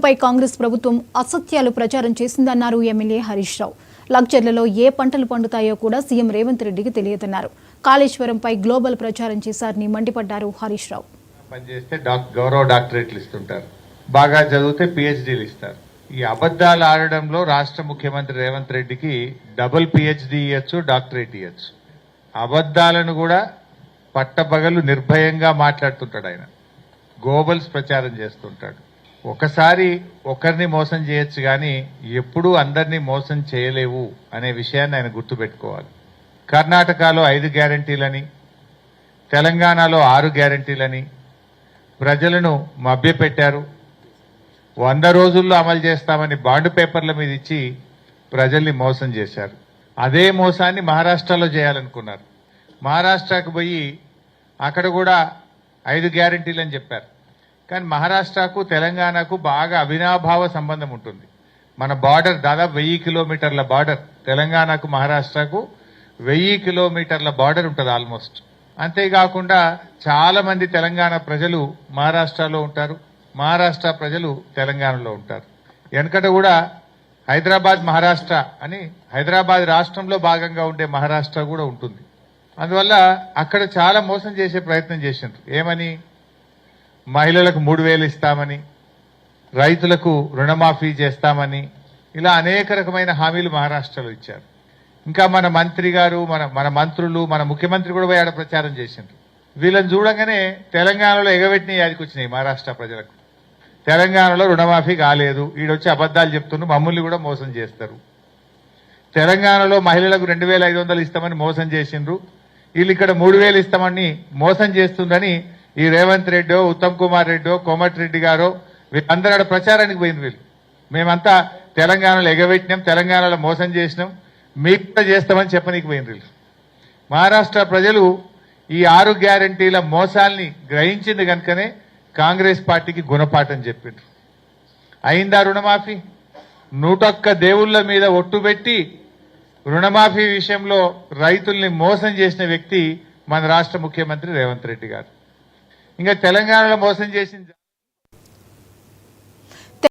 పై కాంగ్రెస్ ప్రభుత్వం అసత్యాలు ప్రచారం చేసిందన్నారు ఎమ్మెల్యే హరీష్ రావు. లగ్జర్లలో ఏ పంటలు పండుతాయో కూడా సీఎం రేవంత్ రెడ్డికి తెలియదన్నారు. కాళేశ్వరంపై గ్లోబల్ ప్రచారం చేశారని మండిపడ్డారు హరీష్ రావు. పనిచేస్తే గౌరవ డాక్టరేట్లు ఇస్తుంటారు, బాగా చదివితే పిహెచ్డీలు ఇస్తారు. ఈ అబద్దాలు ఆడడంలో రాష్ట్ర ముఖ్యమంత్రి రేవంత్ రెడ్డికి డబుల్ పిహెచ్డీ ఇవ్వచ్చు, డాక్టరేట్ ఇవ్వచ్చు. అబద్దాలను కూడా పట్టపగలు నిర్భయంగా మాట్లాడుతుంటాడు. ఆయన గోబల్స్ ప్రచారం చేస్తుంటాడు. ఒకసారి ఒకరిని మోసం చేయొచ్చు కానీ ఎప్పుడూ అందరినీ మోసం చేయలేవు అనే విషయాన్ని ఆయన గుర్తుపెట్టుకోవాలి. కర్ణాటకలో 5 గ్యారంటీలని, తెలంగాణలో 6 గ్యారంటీలని ప్రజలను మభ్యపెట్టారు. 100 రోజుల్లో అమలు చేస్తామని బాండ్ పేపర్ల మీద ఇచ్చి ప్రజల్ని మోసం చేశారు. అదే మోసాన్ని మహారాష్ట్రలో చేయాలనుకున్నారు. మహారాష్ట్రకు పోయి అక్కడ కూడా 5 గ్యారంటీలు అని చెప్పారు. కానీ మహారాష్ట్రకు తెలంగాణకు బాగా అవినాభావ సంబంధం ఉంటుంది. మన బార్డర్ దాదాపు 1000 కిలోమీటర్ల బార్డర్, తెలంగాణకు మహారాష్ట్రకు 1000 కిలోమీటర్ల బార్డర్ ఉంటుంది ఆల్మోస్ట్. అంతేకాకుండా చాలా మంది తెలంగాణ ప్రజలు మహారాష్ట్రలో ఉంటారు, మహారాష్ట్ర ప్రజలు తెలంగాణలో ఉంటారు. వెనకట కూడా హైదరాబాద్ మహారాష్ట్ర అని, హైదరాబాద్ రాష్ట్రంలో భాగంగా ఉండే మహారాష్ట్ర కూడా ఉంటుంది. అందువల్ల అక్కడ చాలా మోసం చేసే ప్రయత్నం చేసిండ్రు. ఏమని? మహిళలకు 3000 ఇస్తామని, రైతులకు రుణమాఫీ చేస్తామని, ఇలా అనేక రకమైన హామీలు మహారాష్ట్రలో ఇచ్చారు. ఇంకా మన మంత్రి గారు, మన మంత్రులు, మన ముఖ్యమంత్రి కూడా పోయి ఆడ ప్రచారం చేసిండ్రు. వీళ్ళని చూడగానే తెలంగాణలో ఎగబెట్టిన యాదికి వచ్చినాయి మహారాష్ట్ర ప్రజలకు. తెలంగాణలో రుణమాఫీ కాలేదు, ఈడొచ్చి అబద్దాలు చెప్తున్నారు, మమ్మల్ని కూడా మోసం చేస్తారు. తెలంగాణలో మహిళలకు 2500 ఇస్తామని మోసం చేసిండ్రు, వీళ్ళు ఇక్కడ 3000 ఇస్తామని మోసం చేస్తుందని ఈ రేవంత్ రెడ్డో, ఉత్తమ్ కుమార్ రెడ్డో, కోమటిరెడ్డి గారో వీళ్ళందరూ ఆడ ప్రచారానికి పోయింది. వీళ్ళు మేమంతా తెలంగాణలో ఎగబెట్టినాం, తెలంగాణలో మోసం చేసినాం, మీకు కూడా చేస్తామని చెప్పనీకి పోయింది. వీళ్ళు మహారాష్ట్ర ప్రజలు ఈ 6 గ్యారంటీల మోసాల్ని గ్రహించింది కనుకనే కాంగ్రెస్ పార్టీకి గుణపాఠం చెప్పిండ్రు. అయిందా రుణమాఫీ? 101 దేవుళ్ల మీద ఒట్టుబెట్టి రుణమాఫీ విషయంలో రైతుల్ని మోసం చేసిన వ్యక్తి మన రాష్ట్ర ముఖ్యమంత్రి రేవంత్ రెడ్డి గారు. ఇంకా తెలంగాణలో మోసం చేసింది